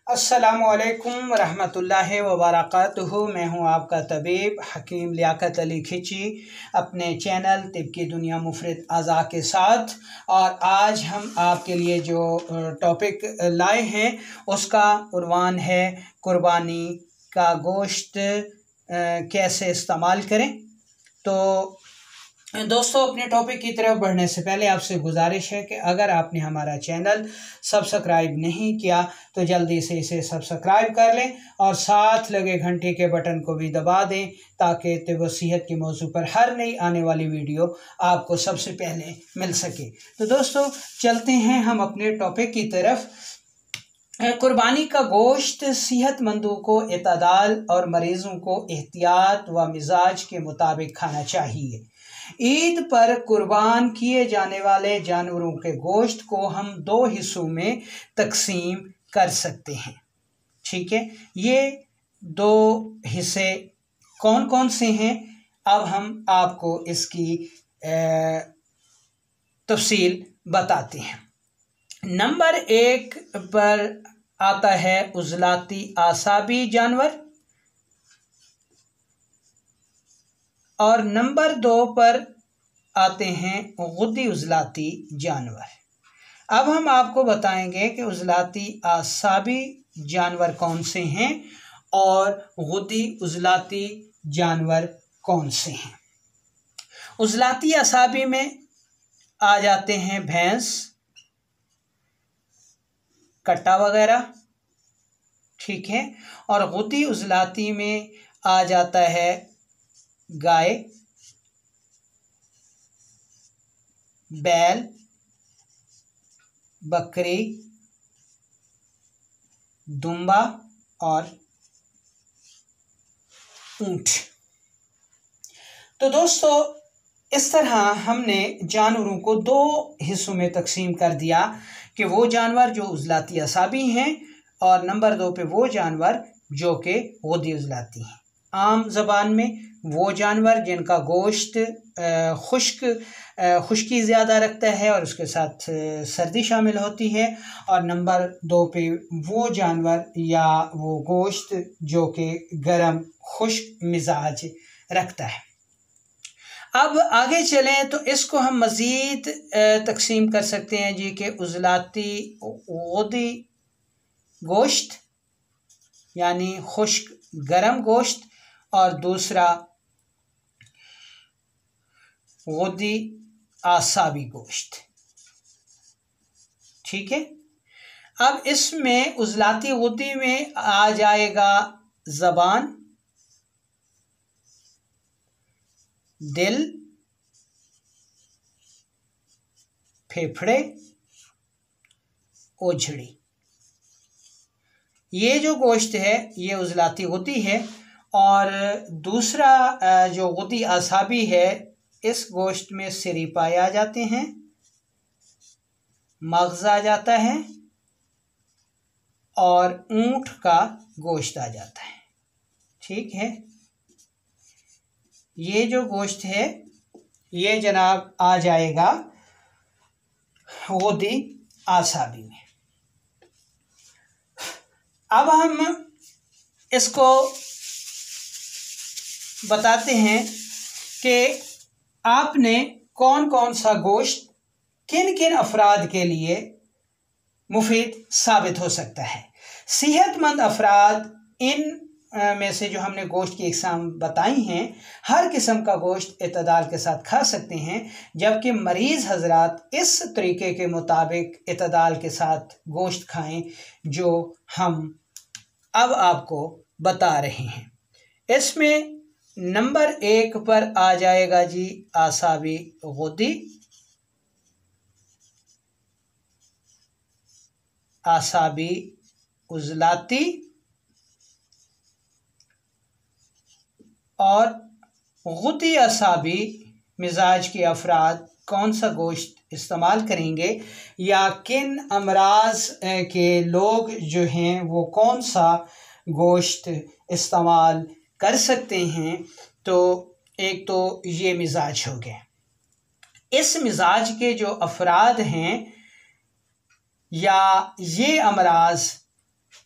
अस्सलामुअलैकुम रहमतुल्लाहि व बरकातुहू। मैं हूं आपका तबीब हकीम लियाकत अली खिची अपने चैनल तिब की दुनिया मुफरत अज़ा के साथ। और आज हम आपके लिए जो टॉपिक लाए हैं उसका उन्वान है कुर्बानी का गोश्त कैसे इस्तेमाल करें। तो दोस्तों, अपने टॉपिक की तरफ बढ़ने से पहले आपसे गुजारिश है कि अगर आपने हमारा चैनल सब्सक्राइब नहीं किया तो जल्दी से इसे सब्सक्राइब कर लें और साथ लगे घंटे के बटन को भी दबा दें ताकि तिब सेहत के मौजू पर हर नई आने वाली वीडियो आपको सबसे पहले मिल सके। तो दोस्तों, चलते हैं हम अपने टॉपिक की तरफ। कुर्बानी का गोश्त सेहतमंदों को इतदाल और मरीज़ों को एहतियात व मिजाज के मुताबिक खाना चाहिए। ईद पर कुर्बान किए जाने वाले जानवरों के गोश्त को हम दो हिस्सों में तकसीम कर सकते हैं। ठीक है, ये दो हिस्से कौन कौन से हैं, अब हम आपको इसकी तफसील बताते हैं। नंबर 1 पर आता है उजलाती आसाबी जानवर और नंबर 2 पर आते हैं गुद्दी उजलाती जानवर। अब हम आपको बताएंगे कि उजलाती आसाबी जानवर कौन से हैं और गुद्दी उजलाती जानवर कौन से हैं। उजलाती आसाबी में आ जाते हैं भैंस, कट्टा वगैरह, ठीक है। और गुद्दी उजलाती में आ जाता है गाय, बैल, बकरी, दुम्बा और ऊंट। तो दोस्तों, इस तरह हमने जानवरों को दो हिस्सों में तकसीम कर दिया कि वो जानवर जो उजलाती असाबी हैं और नंबर 2 पे वो जानवर जो कि गुद्दी उजलाती हैं। आम ज़बान में वो जानवर जिनका गोश्त खुश्की ज़्यादा रखता है और उसके साथ सर्दी शामिल होती है, और नंबर 2 पे वो जानवर या वो गोश्त जो कि गर्म खुश्क मिजाज रखता है। अब आगे चलें तो इसको हम मज़ीद तकसीम कर सकते हैं जी कि उजलाती गुद्दी गोश्त यानी खुश्क गर्म गोश्त और दूसरा गुद्दी आसाबी गोश्त। ठीक है, अब इसमें उजलाती गुद्दी में आ जाएगा ज़बान, दिल, फेफड़े, ओझड़ी। ये जो गोश्त है ये उजलाती गुद्दी है। और दूसरा जो गुद्दी आसाबी है, इस गोश्त में सिरी पाए आ जाते हैं, मग़ज़ आ जाता है और ऊंट का गोश्त आ जाता है। ठीक है, ये जो गोश्त है ये जनाब आ जाएगा गुद्दी आसाबी में। अब हम इसको बताते हैं कि आपने कौन कौन सा गोश्त किन किन अफराद के लिए मुफीद साबित हो सकता है। सेहतमंद अफराद इन में से जो हमने गोश्त की अक़साम बताई हैं, हर किस्म का गोश्त इतदाल के साथ खा सकते हैं, जबकि मरीज़ हजरात इस तरीके के मुताबिक इतदाल के साथ गोश्त खाएं जो हम अब आपको बता रहे हैं। इसमें नंबर 1 पर आ जाएगा जी आसाबी गुद्दी, आसाबी उजलाती और गुद्दी आसाबी मिजाज के अफराद कौन सा गोश्त इस्तेमाल करेंगे या किन अमराज के लोग जो हैं वो कौन सा गोश्त इस्तेमाल कर सकते हैं। तो एक तो ये मिजाज हो गए। इस मिजाज के जो अफराद हैं या ये अमराज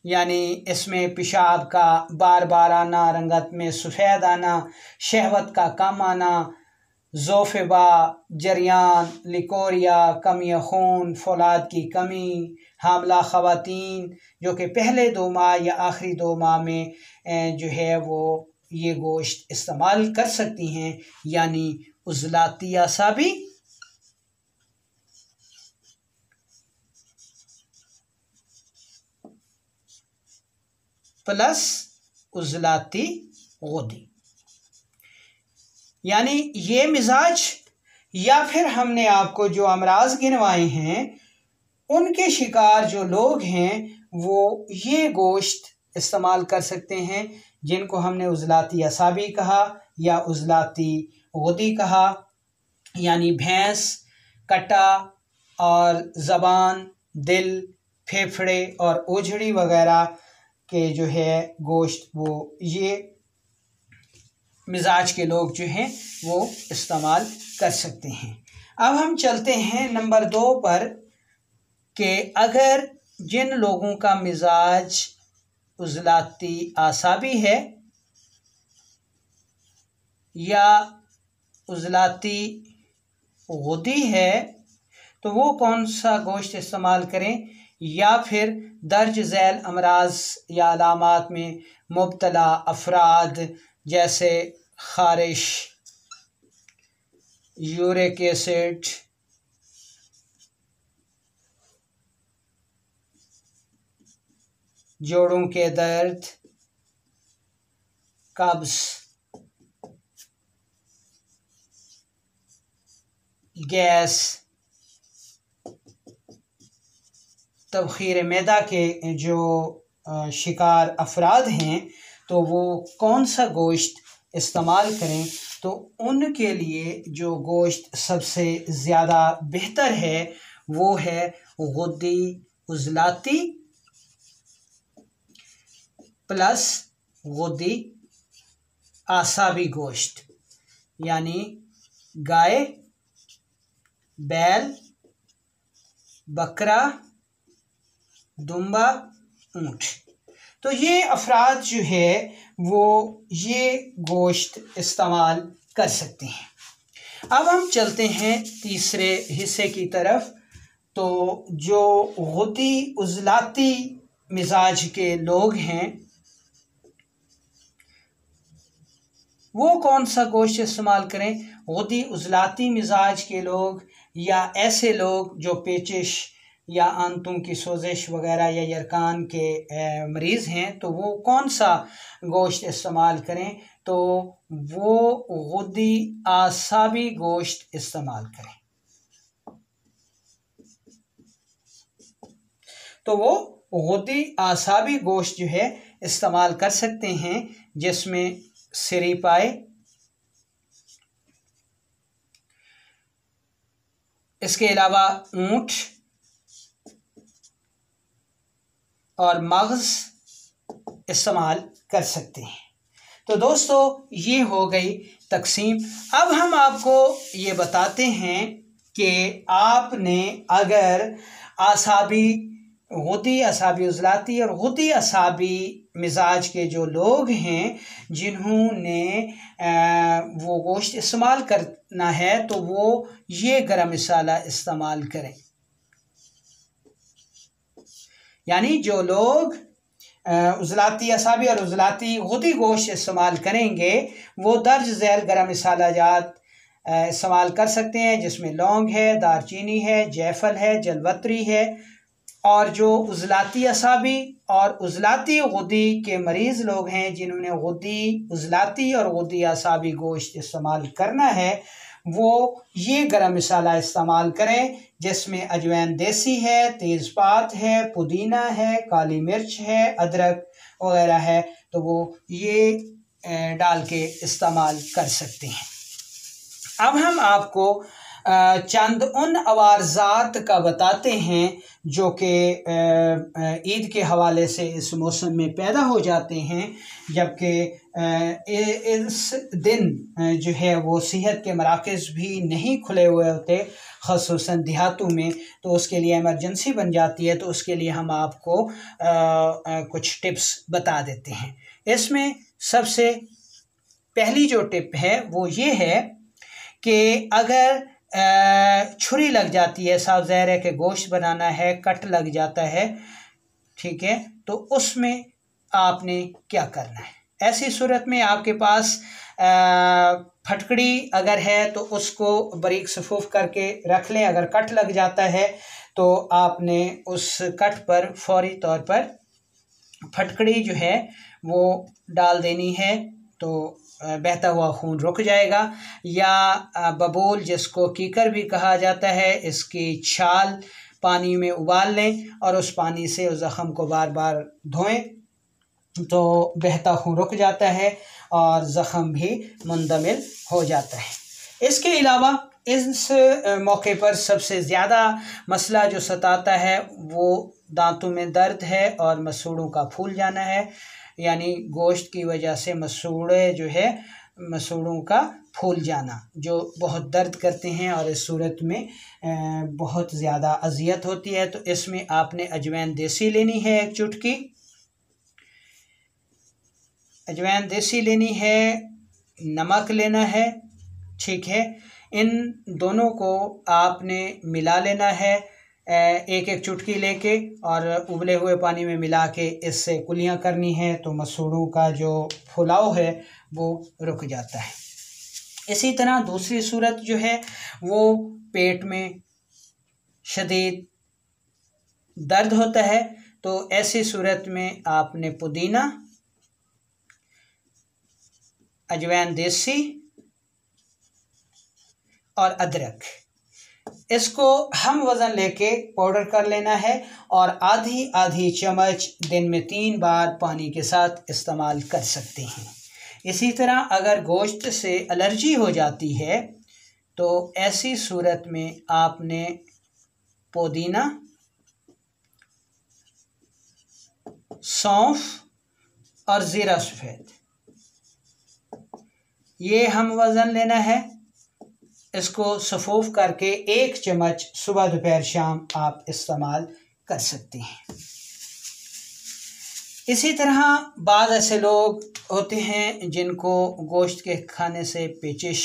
यानी इसमें पेशाब का बार बार आना, रंगत में सफ़ेद आना, शहवत का कम आना, ज़ोफ़ेबा, जरियान, लिकोरिया, कमी खून, फौलाद की कमी, हामला ख़वातीन जो कि पहले 2 माह या आखिरी 2 माह में जो है वो ये गोश्त इस्तेमाल कर सकती हैं, यानी उज़लाती आसाबी प्लस उज़लाती गुदी। यानी ये मिजाज, या फिर हमने आपको जो अमराज गिनवाए हैं उनके शिकार जो लोग हैं वो ये गोश्त इस्तेमाल कर सकते हैं, जिनको हमने उज़लाती असाबी कहा या उज़लाती गुदी कहा। यानी भैंस, कटा और ज़बान, दिल, फेफड़े और ओझड़ी वगैरह के जो है गोश्त वो ये मिजाज के लोग जो हैं वो इस्तेमाल कर सकते हैं। अब हम चलते हैं नंबर 2 पर कि अगर जिन लोगों का मिजाज उज़लाती आसाबी है या उज़लाती गुदी है तो वो कौन सा गोश्त इस्तेमाल करें, या फिर दर्ज झैल अमराज या अलामात में मुब्तला अफराद जैसे खारिश, यूरिक एसिड, जोड़ों के दर्द, कब्ज़, गैस, तबखीर मैदा के जो शिकार अफराद हैं तो वो कौन सा गोश्त इस्तेमाल करें, तो उनके लिए जो गोश्त सबसे ज़्यादा बेहतर है वो है गुद्दी उज़लाती प्लस गुद्दी आसाबी गोश्त। यानी गाय, बैल, बकरा, दुम्बा, ऊँट। तो ये अफराद जो है वो ये गोश्त इस्तेमाल कर सकते हैं। अब हम चलते हैं तीसरे हिस्से की तरफ। तो जो गुद्दी उज़लाती मिजाज के लोग हैं वो कौन सा गोश्त इस्तेमाल करें। गुद्दी उज़लाती मिजाज के लोग या ऐसे लोग जो पेचिश या आंतों की सोजिश वगैरह या यरकान के मरीज़ हैं तो वो कौन सा गोश्त इस्तेमाल करें, तो वो गुद्दी आसाबी गोश्त इस्तेमाल करें। तो वो गुद्दी आसाबी गोश्त जो है इस्तेमाल कर सकते हैं, जिसमें सिरी पाए, इसके अलावा ऊँट और मग़ज़ इस्तेमाल कर सकते हैं। तो दोस्तों ये हो गई तकसीम। अब हम आपको ये बताते हैं कि आपने अगर आसाबी, गुद्दी आसाबी उज़लाती और गुद्दी आसाबी मिजाज के जो लोग हैं जिन्होंने वो गोश्त इस्तेमाल करना है तो वो ये गरम मसाला इस्तेमाल करें। यानी जो लोग उज़लाती असाबी और उज़लाती गुद्दी गोश्त इस्तेमाल करेंगे वो दर्ज झैल गरम मसाला जात इस्तेमाल कर सकते हैं, जिसमें लौंग है, दारचीनी है, जायफल है, जलवत्री है। और जो उज़लाती असाबी और उज़लाती गुद्दी के मरीज़ लोग हैं जिन्होंने गुद्दी उज़लाती और गुद्दी असाबी गोश्त इस्तेमाल करना है वो ये गरम मसाला इस्तेमाल करें, जिसमें अजवाइन देसी है, तेज़पात है, पुदीना है, काली मिर्च है, अदरक वगैरह है। तो वो ये डाल के इस्तेमाल कर सकते हैं। अब हम आपको चंद उन अवारजात का बताते हैं जो कि ईद के हवाले से इस मौसम में पैदा हो जाते हैं, जबकि इस दिन जो है वो सेहत के मराकज़ भी नहीं खुले हुए होते, ख़ुसूसन देहातों में, तो उसके लिए इमरजेंसी बन जाती है। तो उसके लिए हम आपको कुछ टिप्स बता देते हैं। इसमें सबसे पहली जो टिप है वो ये है कि अगर छुरी लग जाती है, साफ ज़ाहिर है कि गोश्त बनाना है, कट लग जाता है, ठीक है, तो उसमें आपने क्या करना है। ऐसी सूरत में आपके पास फटकड़ी अगर है तो उसको बारीक सफूफ करके रख लें। अगर कट लग जाता है तो आपने उस कट पर फौरी तौर पर फटकड़ी जो है वो डाल देनी है, तो बहता हुआ खून रुक जाएगा। या बबूल, जिसको कीकर भी कहा जाता है, इसकी छाल पानी में उबाल लें और उस पानी से उस ज़ख़म को बार बार धोएं, तो बहता खून रुक जाता है और ज़ख़म भी मुंदमिल हो जाता है। इसके अलावा इस मौके पर सबसे ज़्यादा मसला जो सताता है वो दांतों में दर्द है और मसूड़ों का फूल जाना है, यानी गोश्त की वजह से मसूड़े जो है, मसूड़ों का फूल जाना, जो बहुत दर्द करते हैं और इस सूरत में बहुत ज़्यादा अज़ियत होती है। तो इसमें आपने अजवैन देसी लेनी है, 1 चुटकी अजवैन देसी लेनी है, नमक लेना है, ठीक है। इन दोनों को आपने मिला लेना है 1-1 चुटकी लेके, और उबले हुए पानी में मिला के इससे कुलियाँ करनी है, तो मसूड़ों का जो फुलाव है वो रुक जाता है। इसी तरह दूसरी सूरत जो है वो पेट में शदीद दर्द होता है, तो ऐसी सूरत में आपने पुदीना, अजवैन देसी और अदरक, इसको हम वज़न लेके पाउडर कर लेना है और आधी आधी चम्मच दिन में 3 बार पानी के साथ इस्तेमाल कर सकते हैं। इसी तरह अगर गोश्त से एलर्जी हो जाती है तो ऐसी सूरत में आपने पुदीना, सौंफ और ज़ीरा सफ़ेद, ये हम वज़न लेना है। इसको सफूफ करके 1 चम्मच सुबह दोपहर शाम आप इस्तेमाल कर सकते हैं। इसी तरह बाद ऐसे लोग होते हैं जिनको गोश्त के खाने से पेचिश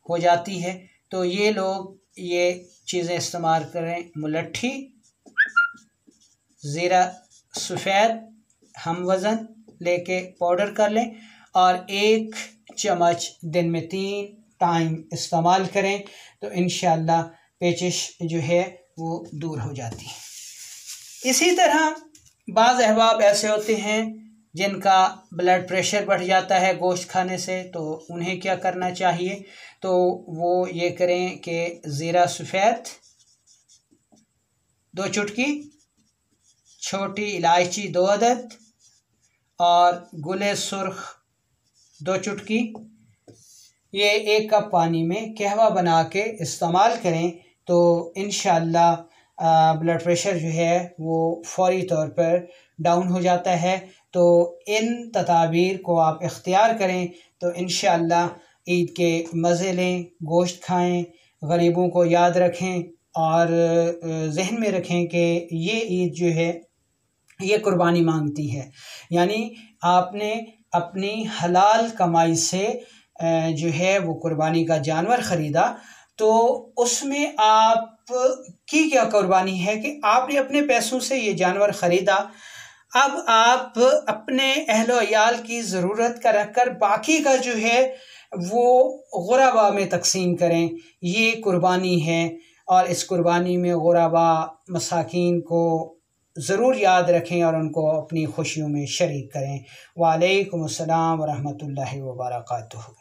हो जाती है, तो ये लोग ये चीज़ें इस्तेमाल करें। मुलट्ठी, ज़ीरा सफ़ेद हम वज़न लेके पाउडर कर लें और 1 चम्मच दिन में 3 टाइम इस्तेमाल करें, तो इंशाअल्लाह पेचिश जो है वो दूर हो जाती है। इसी तरह बाज़ अहबाब ऐसे होते हैं जिनका ब्लड प्रेशर बढ़ जाता है गोश्त खाने से, तो उन्हें क्या करना चाहिए, तो वो ये करें कि ज़ीरा सफ़ेद 2 चुटकी, छोटी इलायची 2 अदद और गुले सुर्ख 2 चुटकी, ये 1 कप पानी में कहवा बना के इस्तेमाल करें, तो इंशाअल्लाह ब्लड प्रेशर जो है वो फौरी तौर पर डाउन हो जाता है। तो इन तदाबीर को आप इख्तियार करें तो इंशाअल्लाह ईद के मज़े लें, गोश्त खाएं, गरीबों को याद रखें और जहन में रखें कि ये ईद जो है ये कुर्बानी मांगती है, यानी आपने अपनी हलाल कमाई से जो है वो कुर्बानी का जानवर ख़रीदा, तो उसमें आप की क्या कुर्बानी है कि आपने अपने पैसों से ये जानवर ख़रीदा। अब आप अपने अहलो अयाल की ज़रूरत का रख कर बाकी का जो है वो गुरबा में तकसीम करें, ये कुर्बानी है। और इस कुर्बानी में गुरबा मसाकीन को ज़रूर याद रखें और उनको अपनी खुशियों में शरीक करें। वालेकुम अस्सलाम व रहमतुल्लाहि व बरकातुहू।